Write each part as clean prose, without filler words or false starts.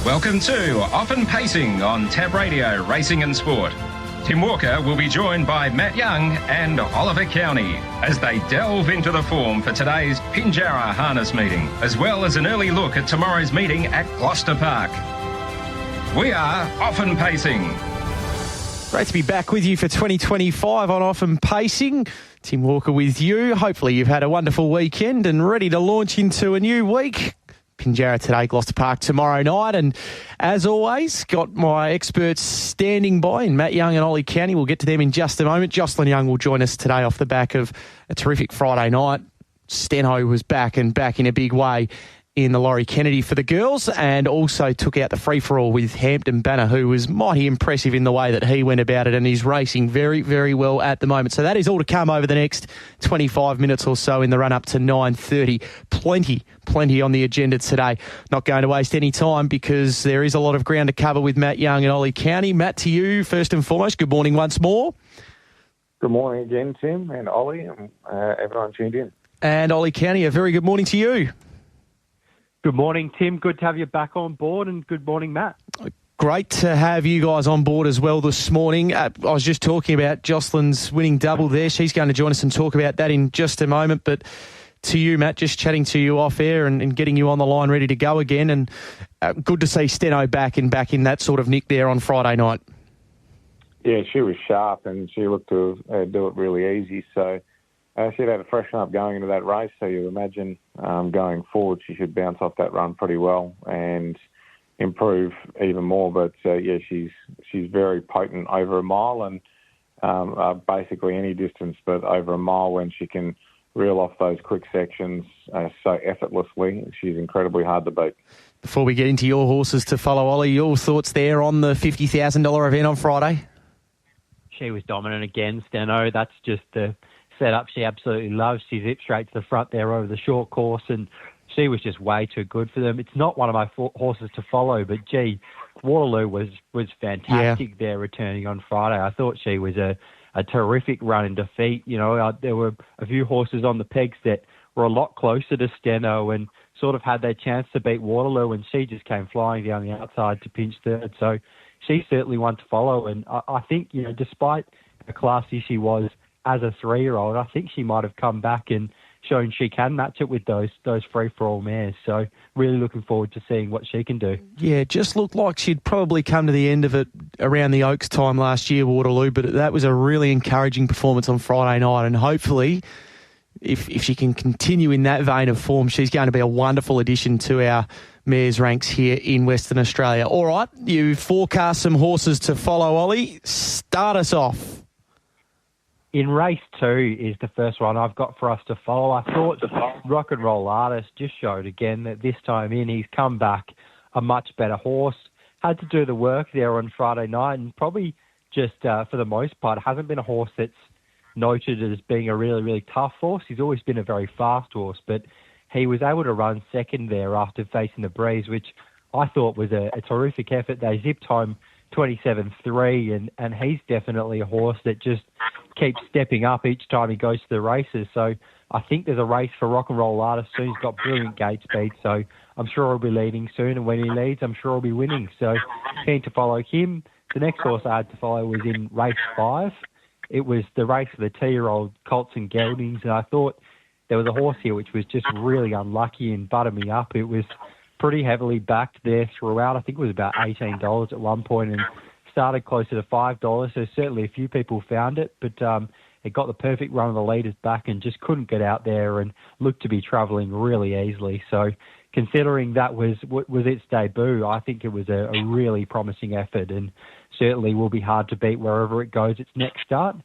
Welcome to Often Pacing on Tab Radio Racing and Sport. Tim Walker will be joined by Matt Young and Oliver Cownie as they delve into the form for today's Pinjarra harness meeting, as well as an early look at tomorrow's meeting at Gloucester Park. We are Often Pacing. Great to be back with you for 2025 on Often Pacing. Tim Walker with you. Hopefully you've had a wonderful weekend and ready to launch into a new week. Pinjarra today, Gloucester Park tomorrow night. And as always, got my experts standing by in Matt Young and Oli Cownie. We'll get to them in just a moment. Jocelyn Young will join us today off the back of a terrific Friday night. Steno was back in a big way in the Laurie Kennedy for the girls, and also took out the free-for-all with Hampton Banner, who was mighty impressive in the way that he went about it, and he's racing very, very well at the moment. So that is all to come over the next 25 minutes or so in the run-up to 9:30. Plenty on the agenda today. Not going to waste any time because there is a lot of ground to cover with Matt Young and Oli Cownie. Matt, to you first and foremost, good morning once more. Good morning again, Tim and Ollie, and everyone tuned in. And Oli Cownie, a very good morning to you. Good morning, Tim. Good to have you back on board, and good morning, Matt. Great to have you guys on board as well this morning. I was just talking about Jocelyn's winning double there. She's going to join us and talk about that in just a moment. But to you, Matt, just chatting to you off air and getting you on the line ready to go again. And good to see Steno back in that sort of nick there on Friday night. Yeah, she was sharp and she looked to do it really easy. So she'd had a freshen up going into that race. So you imagine going forward, she should bounce off that run pretty well and improve even more. But she's very potent over a mile and basically any distance, but over a mile when she can reel off those quick sections so effortlessly, she's incredibly hard to beat. Before we get into your horses to follow, Ollie, your thoughts there on the $50,000 event on Friday? She was dominant again, Steno. That's just the setup she absolutely loves. She zipped straight to the front there over the short course, and she was just way too good for them. It's not one of my horses to follow, but gee, Waterloo was fantastic there returning on Friday. I thought she was a terrific run in defeat. You know, there were a few horses on the pegs that were a lot closer to Steno and sort of had their chance to beat Waterloo, and she just came flying down the outside to pinch third. So she's certainly one to follow. And I think, you know, despite how classy she was as a 3-year-old, I think she might have come back and shown she can match it with those free-for-all mares. So really looking forward to seeing what she can do. Yeah, just looked like she'd probably come to the end of it around the Oaks time last year, Waterloo, but that was a really encouraging performance on Friday night, and hopefully if she can continue in that vein of form, she's going to be a wonderful addition to our mares ranks here in Western Australia. All right, you forecast some horses to follow, Ollie. Start us off. In race 2 is the first one I've got for us to follow. I thought Rock and Roll Artist just showed again that this time in he's come back a much better horse. Had to do the work there on Friday night, and probably just for the most part hasn't been a horse that's noted as being a really, really tough horse. He's always been a very fast horse, but he was able to run second there after facing the breeze, which I thought was a terrific effort. They zipped home 27.3, and he's definitely a horse that just keeps stepping up each time he goes to the races. So I think there's a race for Rock and Roll Artist soon. He's got brilliant gate speed, so I'm sure he'll be leading soon, and when he leads, I'm sure he'll be winning. So keen to follow him. The next horse I had to follow was in race 5. It was the race for the 2-year-old Colts and Geldings, and I thought there was a horse here which was just really unlucky and buttered me up. It was pretty heavily backed there throughout. I think it was about $18 at one point and started closer to $5. So certainly a few people found it, but it got the perfect run of the leaders back and just couldn't get out there and looked to be travelling really easily. So considering that was its debut, I think it was a really promising effort and certainly will be hard to beat wherever it goes its next start.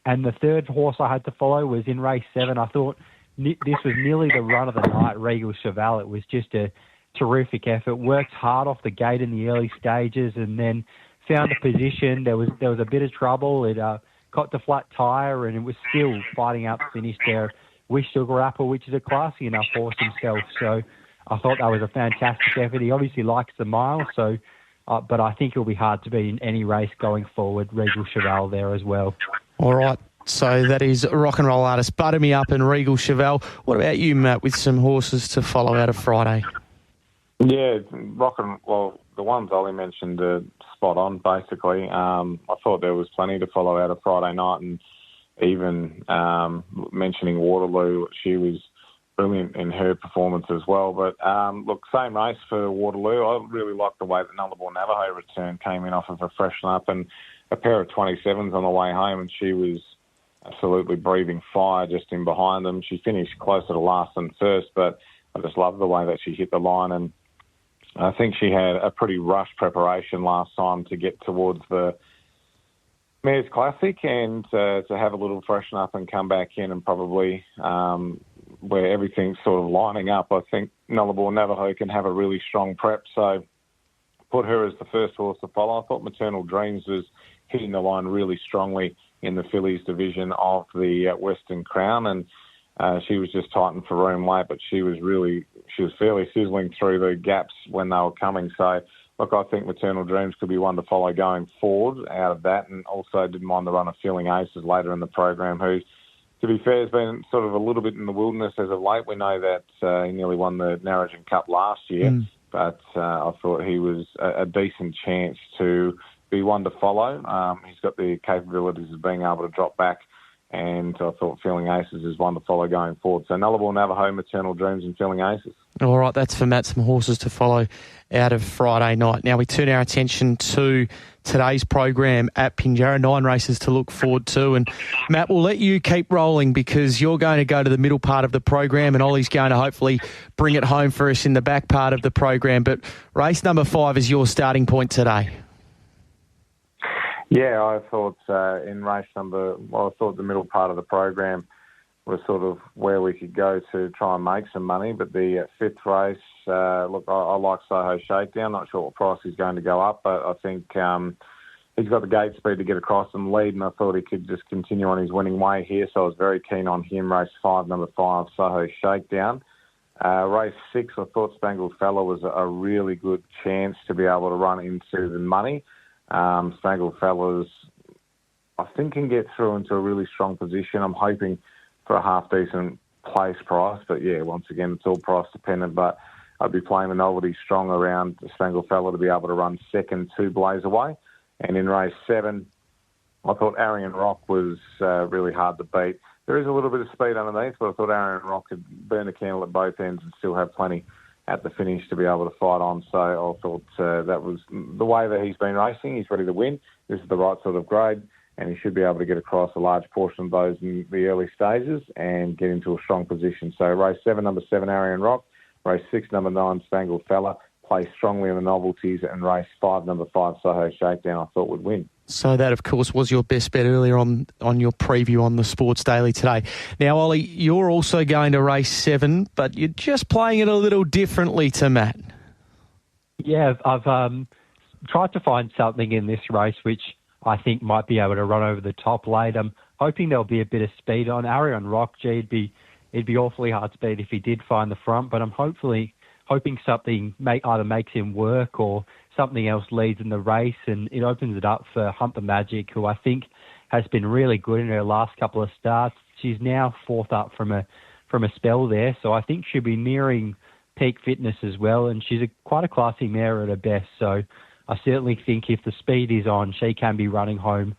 And the third horse I had to follow was in race 7. I thought this was nearly the run of the night, Regal Cheval. It was just a terrific effort. Worked hard off the gate in the early stages and then found a position. There was a bit of trouble. It got the flat tyre and it was still fighting out the finish there with Sugar Apple, which is a classy enough horse himself. So I thought that was a fantastic effort. He obviously likes the mile, so but I think it'll be hard to beat in any race going forward. Regal Cheval there as well. All right. So that is Rock and Roll Artist, Butter Me Up and Regal Cheval. What about you, Matt, with some horses to follow out of Friday? Yeah, Rock and Roll the ones Ollie mentioned are spot on, basically. I thought there was plenty to follow out of Friday night, and even mentioning Waterloo, she was brilliant in her performance as well. But look, same race for Waterloo. I really liked the way that Nullarbor Navajo return came in off of a freshen up and a pair of 27s on the way home, and she was absolutely breathing fire just in behind them. She finished closer to last than first, but I just love the way that she hit the line, and I think she had a pretty rushed preparation last time to get towards the Mayor's Classic and to have a little freshen up and come back in and probably where everything's sort of lining up. I think Nullarbor Navajo can have a really strong prep, so put her as the first horse to follow. I thought Maternal Dreams was hitting the line really strongly in the fillies division of the Western Crown, and she was just tightened for room late, but she was fairly sizzling through the gaps when they were coming. So, look, I think Maternal Dreams could be one to follow going forward out of that, and also didn't mind the run of Feeling Aces later in the program, who, to be fair, has been sort of a little bit in the wilderness as of late. We know that he nearly won the Narrogin Cup last year, but I thought he was a decent chance to be one to follow. He's got the capabilities of being able to drop back, and I thought Feeling Aces is one to follow going forward. So Nullarbor Navajo, Maternal Dreams and Feeling Aces. All right, that's for Matt, some horses to follow out of Friday night. Now we turn our attention to today's program at Pinjarra. 9 races to look forward to. And Matt, we'll let you keep rolling because you're going to go to the middle part of the program and Ollie's going to hopefully bring it home for us in the back part of the program. But race number 5 is your starting point today. Yeah, I thought in race number, I thought the middle part of the program was sort of where we could go to try and make some money. But the 5th race, look, I like Soho Shakedown. Not sure what price he's going to go up, but I think he's got the gate speed to get across and lead, and I thought he could just continue on his winning way here. So I was very keen on him. Race 5, number 5, Soho Shakedown. Race 6, I thought Spangled Fella was a really good chance to be able to run into the money. Spangled Fellas, I think, can get through into a really strong position. I'm hoping for a half-decent place price, but yeah, once again, it's all price dependent, but I'd be playing the novelty strong around the Spangled Fella to be able to run second to Blaze Away. And in race 7, I thought Arian Rock was really hard to beat. There is a little bit of speed underneath, but I thought Arian Rock could burn a candle at both ends and still have plenty at the finish to be able to fight on. So I thought that was the way that he's been racing. He's ready to win. This is the right sort of grade, and he should be able to get across a large portion of those in the early stages and get into a strong position. So race 7, number 7, Arian Rock. Race 6, number 9, Spangled Fella. Play strongly in the novelties, and race 5, number 5, Soho Shakedown, I thought would win. So that, of course, was your best bet earlier on your preview on the Sports Daily today. Now, Ollie, you're also going to race 7, but you're just playing it a little differently to Matt. Yeah, I've tried to find something in this race which I think might be able to run over the top late. I'm hoping there'll be a bit of speed on Arian Rock. It'd be awfully hard to beat if he did find the front, but I'm hoping something either makes him work or something else leads in the race, and it opens it up for Hunt the Magic, who I think has been really good in her last couple of starts. She's now 4th up from a spell there, so I think she'll be nearing peak fitness as well, and she's quite a classy mare at her best, so I certainly think if the speed is on, she can be running home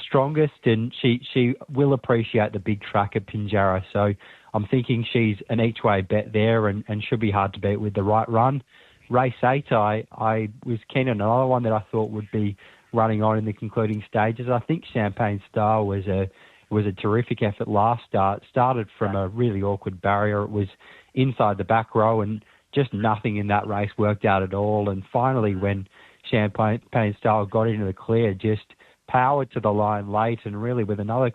strongest, and she will appreciate the big track at Pinjarra, so I'm thinking she's an each-way bet there and should be hard to beat with the right run. Race 8, I was keen on another one that I thought would be running on in the concluding stages. I think Champagne Star was a terrific effort last start. Started from a really awkward barrier. It was inside the back row, and just nothing in that race worked out at all. And finally, when Champagne Star got into the clear, just powered to the line late, and really with another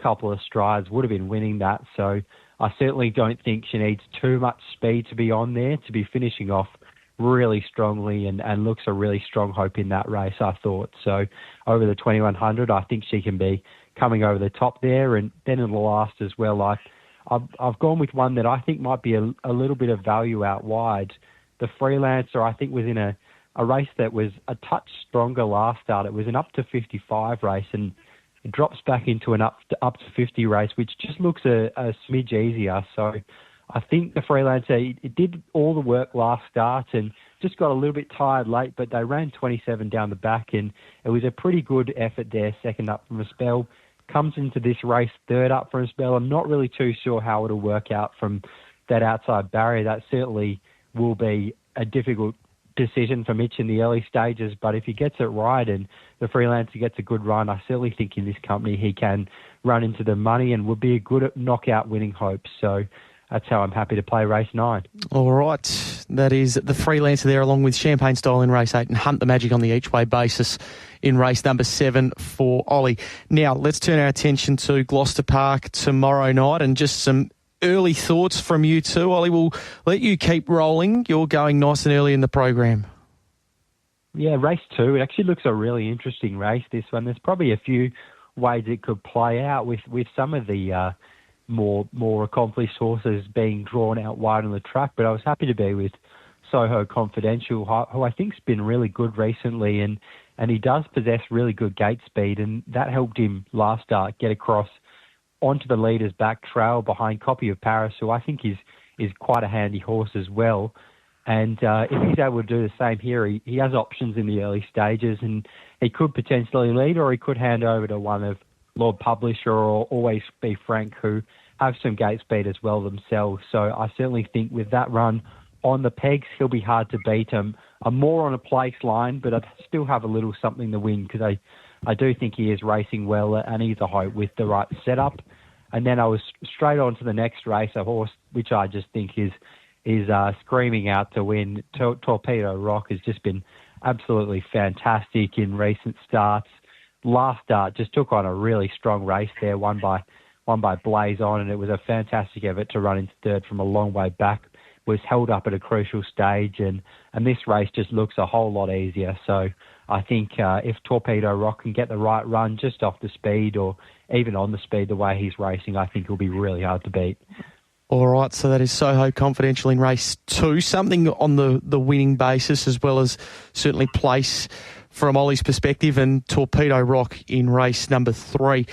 couple of strides would have been winning that. So I certainly don't think she needs too much speed to be on there, to be finishing off really strongly, and looks a really strong hope in that race, I thought. So over the 2100, I think she can be coming over the top there. And then in the last as well, I've gone with one that I think might be a little bit of value out wide. The Freelancer, I think, was in a race that was a touch stronger last start. It was an up to 55 race, and it drops back into an up to 50 race, which just looks a smidge easier. So I think the Freelancer, it did all the work last start and just got a little bit tired late, but they ran 27 down the back, and it was a pretty good effort there, second up from a spell. Comes into this race third up from a spell. I'm not really too sure how it'll work out from that outside barrier. That certainly will be a difficult decision for Mitch in the early stages, but if he gets it right and the Freelancer gets a good run, I certainly think in this company he can run into the money and would be a good knockout winning hope. So that's how I'm happy to play race 9. All right. That is the Freelancer there, along with Champagne Style in race 8 and Hunt the Magic on the each-way basis in race number 7 for Ollie. Now, let's turn our attention to Gloucester Park tomorrow night and just some early thoughts from you too. Ollie, we'll let you keep rolling. You're going nice and early in the program. Yeah, race 2, it actually looks a really interesting race, this one. There's probably a few ways it could play out with some of the more accomplished horses being drawn out wide on the track, but I was happy to be with Soho Confidential, who I think's been really good recently, and he does possess really good gate speed, and that helped him last start get across onto the leader's back trail behind Copy of Paris, who I think is quite a handy horse as well. And if he's able to do the same here, he has options in the early stages, and he could potentially lead, or he could hand over to one of Lord Publisher or Always Be Frank, who have some gate speed as well themselves. So I certainly think with that run on the pegs, he'll be hard to beat. I'm more on a place line, but I still have a little something to win because I do think he is racing well, and he's a hope with the right setup. And then I was straight on to the next race, a horse which I just think is screaming out to win. Torpedo Rock has just been absolutely fantastic in recent starts. Last start just took on a really strong race there, won by Blaze On, and it was a fantastic effort to run into third from a long way back. Was held up at a crucial stage, and this race just looks a whole lot easier. So I think if Torpedo Rock can get the right run just off the speed or even on the speed the way he's racing, I think he'll be really hard to beat. All right, so that is Soho Confidential in race 2, something on the winning basis as well as certainly place from Ollie's perspective, and Torpedo Rock in race number 3.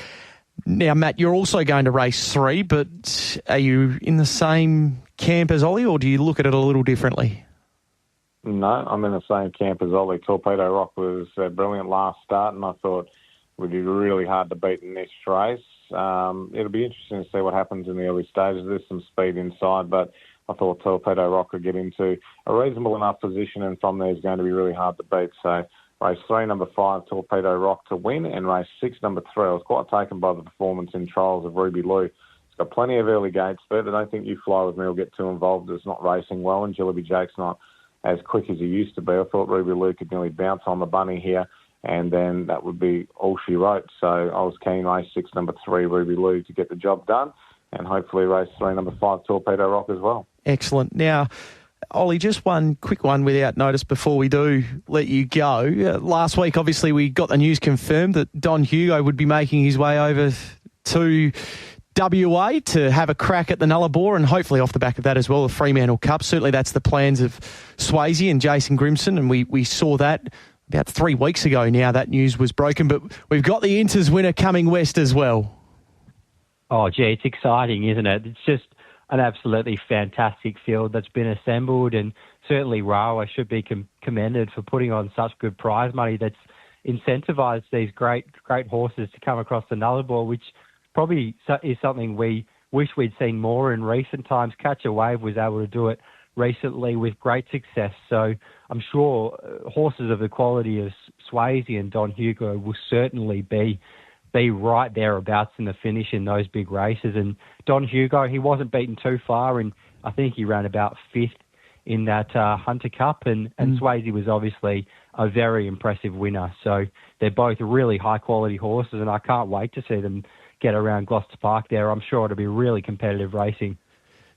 Now, Matt, you're also going to race 3, but are you in the same camp as Ollie, or do you look at it a little differently? No, I'm in the same camp as Ollie. Torpedo Rock was a brilliant last start, and I thought it would be really hard to beat in this race. It'll be interesting to see what happens in the early stages. There's some speed inside, but I thought Torpedo Rock could get into a reasonable enough position, and from there is going to be really hard to beat. So race 3, number 5, Torpedo Rock to win, and race 6, number 3. I was quite taken by the performance in trials of Ruby Lou. It's got plenty of early gate speed. I don't think You Fly With Me will get too involved. It's not racing well, and Jillaby Jake's not as quick as he used to be. I thought Ruby Lou could nearly bounce on the bunny here, and then that would be all she wrote. So I was keen race 6, number 3, Ruby Lou, to get the job done, and hopefully race 3, number 5, Torpedo Rock as well. Excellent. Now, Ollie, just one quick one without notice before we do let you go. Last week, obviously, we got the news confirmed that Don Hugo would be making his way over to WA to have a crack at the Nullarbor, and hopefully off the back of that as well, the Fremantle Cup. Certainly that's the plans of Swayze and Jason Grimson, and we saw that about 3 weeks ago now. That news was broken, but we've got the Inters winner coming west as well. Oh, gee, it's exciting, isn't it? It's just an absolutely fantastic field that's been assembled, and certainly Rawa should be commended for putting on such good prize money that's incentivised these great horses to come across the Nullarbor, which probably is something we wish we'd seen more in recent times. Catch a Wave was able to do it recently with great success, so I'm sure horses of the quality of Swayze and Don Hugo will certainly be right thereabouts in the finish in those big races. And Don Hugo, he wasn't beaten too far, and I think he ran about 5th in that Hunter Cup, and Swayze was obviously a very impressive winner. So they're both really high-quality horses, and I can't wait to see them get around Gloucester Park there. I'm sure it'll be really competitive racing.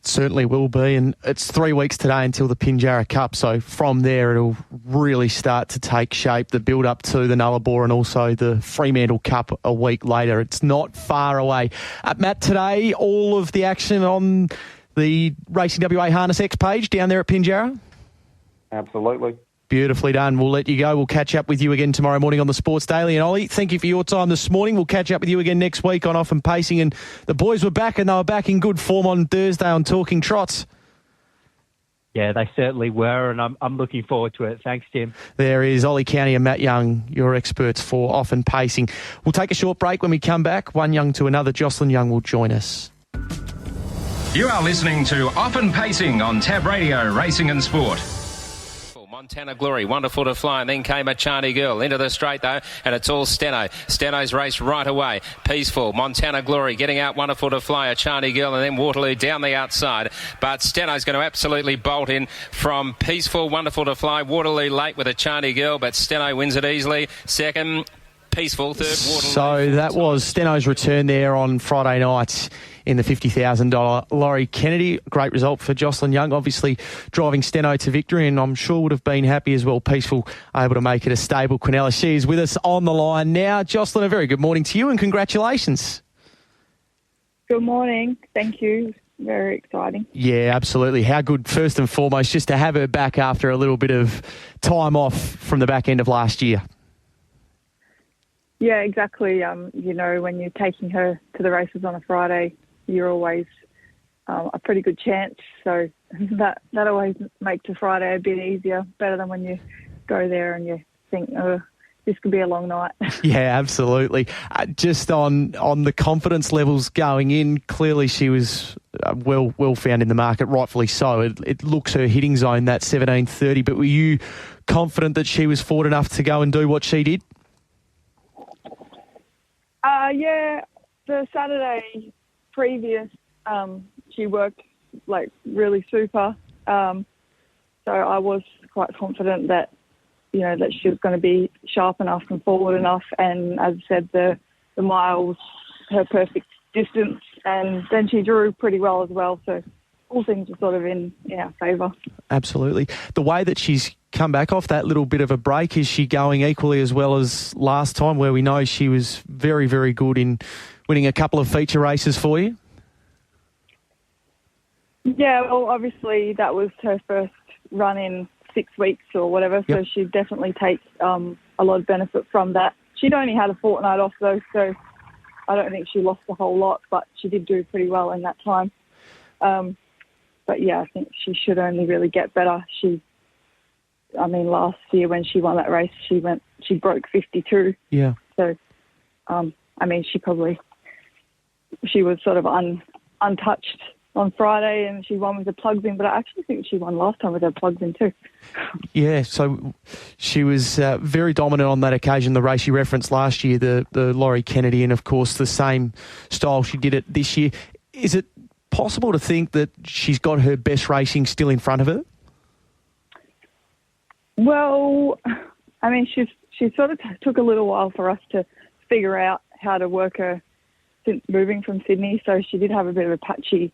Certainly will be, and it's 3 weeks today until the Pinjarra Cup, so from there it'll really start to take shape, the build-up to the Nullarbor and also the Fremantle Cup a week later. It's not far away. Matt, today, all of the action on the Racing WA Harness X page down there at Pinjarra? Absolutely. Beautifully done. We'll let you go. We'll catch up with you again tomorrow morning on the Sports Daily. And Ollie, thank you for your time this morning. We'll catch up with you again next week on Off and Pacing. And the boys were back, and they were back in good form on Thursday on Talking Trots. Yeah, they certainly were, and I'm looking forward to it. Thanks, Tim. There is Oli Cownie and Matt Young, your experts for Off and Pacing. We'll take a short break. When we come back, one Young to another, Jocelyn Young will join us. You are listening to Off and Pacing on Tab Radio, Racing and Sport. Montana Glory, wonderful to fly, and then came a Charney Girl into the straight though, and it's all Steno. Steno's race right away. Peaceful, Montana Glory getting out, wonderful to fly, a Charney Girl, and then Waterloo down the outside. But Steno's going to absolutely bolt in from Peaceful, wonderful to fly. Waterloo late with a Charney Girl, but Steno wins it easily. Second, Peaceful. Third, Waterloo. So that was Steno's return there on Friday night in the $50,000 Laurie Kennedy. Great result for Jocelyn Young, obviously driving Steno to victory, and I'm sure would have been happy as well. Peaceful, able to make it a stable Quinella. She is with us on the line now. Jocelyn, a very good morning to you and congratulations. Good morning. Thank you. Very exciting. Yeah, absolutely. How good, first and foremost, just to have her back after a little bit of time off from the back end of last year. Yeah, exactly. When you're taking her to the races on a Friday, you're always a pretty good chance. So that always makes a Friday a bit easier, better than when you go there and you think, oh, this could be a long night. Yeah, absolutely. Just on the confidence levels going in, clearly she was well found in the market, rightfully so. It looks her hitting zone, that 17:30. But were you confident that she was forward enough to go and do what she did? Yeah, the Saturday previous, she worked like really super. So I was quite confident that, that she was going to be sharp enough and forward enough. And as I said, the mile was her perfect distance, and then she drew pretty well as well. So all things are sort of in our favour. Absolutely. The way that she's come back off that little bit of a break, is she going equally as well as last time, where we know she was very, very good in winning a couple of feature races for you? Yeah, well, obviously that was her first run in 6 weeks or whatever, so she definitely takes a lot of benefit from that. She'd only had a fortnight off though, so I don't think she lost a whole lot, but she did do pretty well in that time. But yeah, I think she should only really get better. Last year when she won that race, she broke 52. Yeah. So, she was sort of untouched on Friday, and she won with the plugs in, but I actually think she won last time with her plugs in too. Yeah, so she was very dominant on that occasion, the race you referenced last year, the Laurie Kennedy, and of course the same style she did it this year. Is it possible to think that she's got her best racing still in front of her? Well, she sort of took a little while for us to figure out how to work her since moving from Sydney, so she did have a bit of a patchy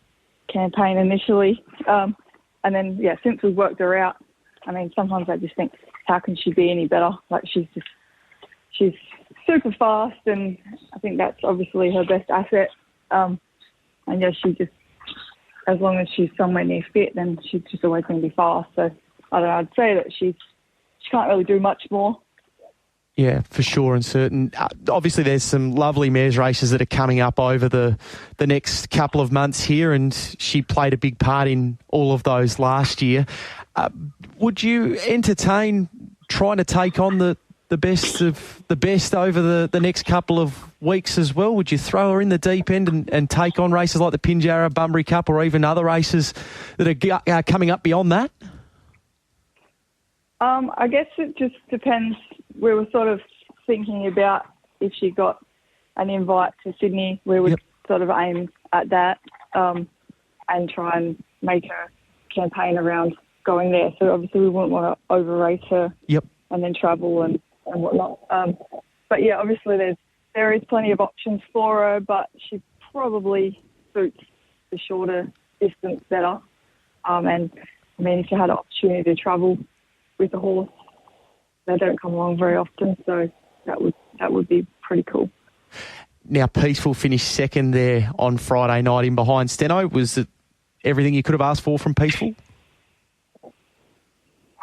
campaign initially. And then, since we've worked her out, sometimes I just think, how can she be any better? Like, she's super fast, and I think that's obviously her best asset. She just, as long as she's somewhere near fit, then she's just always going to be fast. So, I don't know, I'd say that she can't really do much more. Yeah, for sure and certain. Obviously, there's some lovely mares races that are coming up over the next couple of months here, and she played a big part in all of those last year. Would you entertain trying to take on the best of the best over the next couple of weeks as well? Would you throw her in the deep end and take on races like the Pinjarra, Bunbury Cup, or even other races that are coming up beyond that? I guess it just depends. We were sort of thinking about if she got an invite to Sydney, we would sort of aim at that and try and make her campaign around going there. So obviously we wouldn't want to over-race her and then travel and whatnot. But yeah, obviously there is plenty of options for her, but she probably suits the shorter distance better. And if she had an opportunity to travel with a horse, they don't come along very often, so that would be pretty cool. Now, Peaceful finished second there on Friday night in behind Steno. Was it everything you could have asked for from Peaceful?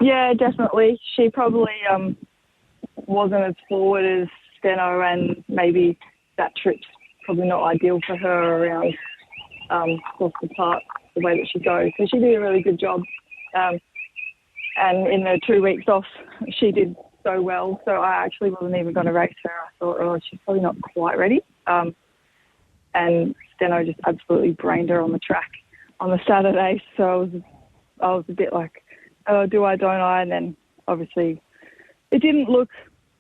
Yeah, definitely. She probably wasn't as forward as Steno, and maybe that trip's probably not ideal for her around Gloucester Park, the way that she goes. So she did a really good job. And in the 2 weeks off, she did so well. So I actually wasn't even going to race her. I thought, oh, she's probably not quite ready. And Steno just absolutely brained her on the track on the Saturday. So I was a bit like, oh, do I, don't I? And then obviously it didn't look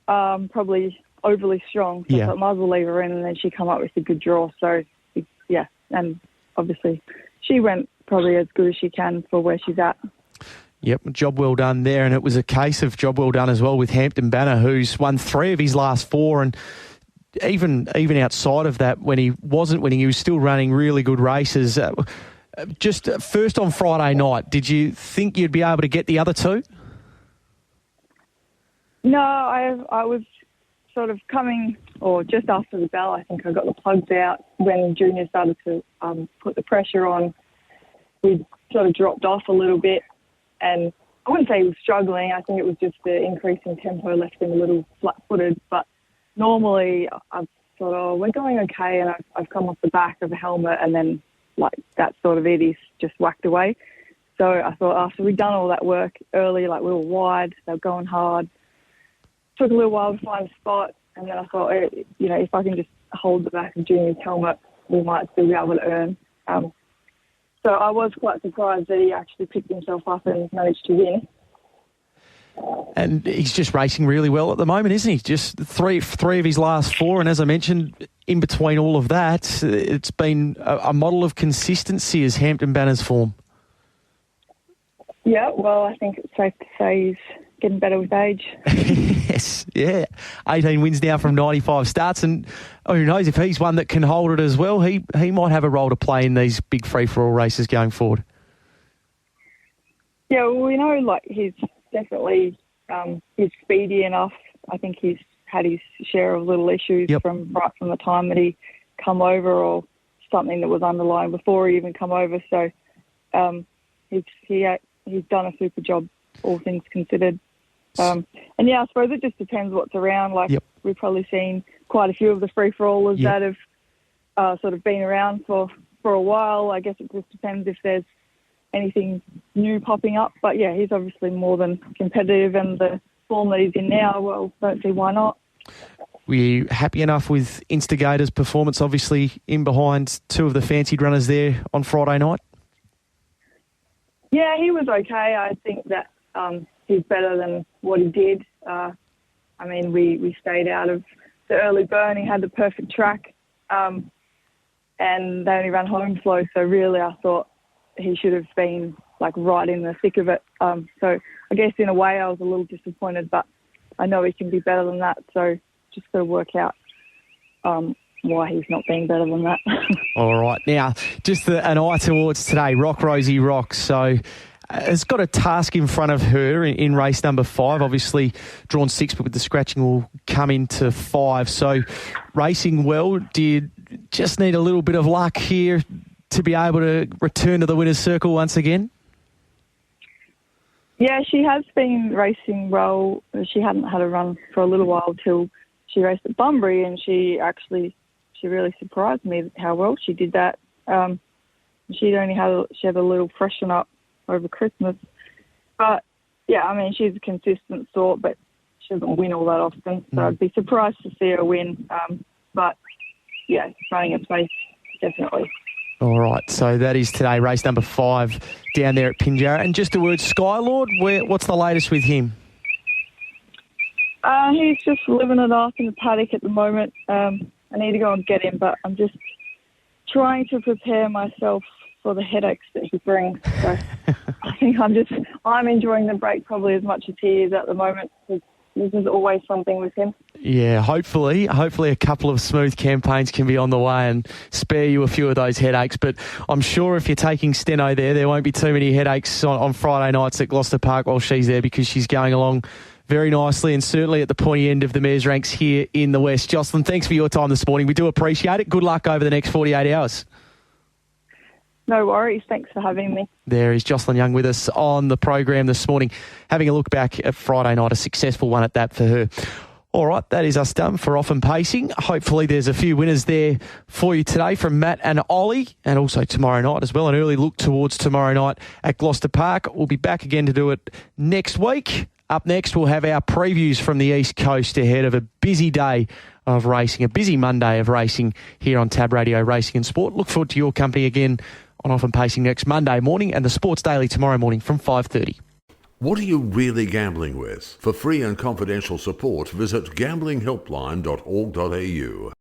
probably overly strong. So I thought, might as well leave her in, and then she come up with a good draw. So, yeah, and obviously she went probably as good as she can for where she's at. Yep, job well done there. And it was a case of job well done as well with Hampton Banner, who's won 3 of his last 4. And even outside of that, when he wasn't winning, he was still running really good races. Just first on Friday night, did you think you'd be able to get the other 2? No, I was sort of coming, or just after the bell, I think I got the plugs out when Junior started to put the pressure on. We sort of dropped off a little bit, and I wouldn't say he was struggling. I think it was just the increase in tempo left him a little flat-footed. But normally I've thought, oh, we're going okay, and I've come off the back of a helmet, and then like that's sort of it. He's just whacked away. So I thought after we'd done all that work early, like we were wide, they were going hard. Took a little while to find a spot, and then I thought, you know, if I can just hold the back of Junior's helmet, we might still be able to earn. So I was quite surprised that he actually picked himself up and managed to win. And he's just racing really well at the moment, isn't he? Just three of his last 4, and as I mentioned, in between all of that, it's been a model of consistency as Hampton Banner's form. Yeah, well, I think it's safe to say he's getting better with age. Yes, yeah. 18 wins now from 95 starts, and who knows, if he's one that can hold it as well, he might have a role to play in these big free-for-all races going forward. Yeah, well, we know, like, he's definitely he's speedy enough. I think he's had his share of little issues from the time that he come over, or something that was underlying before he even come over. So he's done a super job, all things considered. And yeah, I suppose it just depends what's around. Like we've probably seen quite a few of the free-for-allers that have sort of been around for a while. I guess it just depends if there's anything new popping up. But yeah, he's obviously more than competitive, and the form that he's in now, well, don't see why not. Were you happy enough with Instigator's performance, obviously in behind 2 of the fancied runners there on Friday night? Yeah, he was okay. I think that he's better than what he did. I mean, we stayed out of the early burn. He had the perfect track, and they only ran home flow. So really, I thought he should have been like right in the thick of it. So I guess in a way I was a little disappointed, but I know he can be better than that. So just got to work out why he's not being better than that. All right. Now, just an eye towards today, Rock Rosie Rocks. So has got a task in front of her in race number 5. Obviously drawn 6, but with the scratching will come into 5. So racing well. Did just need a little bit of luck here to be able to return to the winner's circle once again? Yeah, she has been racing well. She hadn't had a run for a little while till she raced at Bunbury, and she really surprised me how well she did that. She had a little freshen up over Christmas. But yeah, I mean, she's a consistent sort, but she doesn't win all that often. So I'd be surprised to see her win. But yeah, running a place, definitely. All right, so that is today, race number 5 down there at Pinjarra. And just a word, Skylord, what's the latest with him? He's just living it up in the paddock at the moment. I need to go and get him, but I'm just trying to prepare myself for the headaches that he brings. So I think I'm enjoying the break probably as much as he is at the moment. This is always something with him. Yeah, hopefully a couple of smooth campaigns can be on the way and spare you a few of those headaches. But I'm sure if you're taking Steno there won't be too many headaches on Friday nights at Gloucester Park while she's there, because she's going along very nicely and certainly at the pointy end of the mares ranks here in the West. Jocelyn, thanks for your time this morning. We do appreciate it. Good luck over the next 48 hours. No worries. Thanks for having me. There is Jocelyn Young with us on the program this morning, having a look back at Friday night, a successful one at that for her. All right, that is us done for Off and Pacing. Hopefully there's a few winners there for you today from Matt and Ollie, and also tomorrow night as well. An early look towards tomorrow night at Gloucester Park. We'll be back again to do it next week. Up next, we'll have our previews from the East Coast ahead of a busy day of racing, a busy Monday of racing here on Tab Radio Racing and Sport. Look forward to your company again on Off and Pacing next Monday morning, and the Sports Daily tomorrow morning from 5:30. What are you really gambling with? For free and confidential support, visit gamblinghelpline.org.au.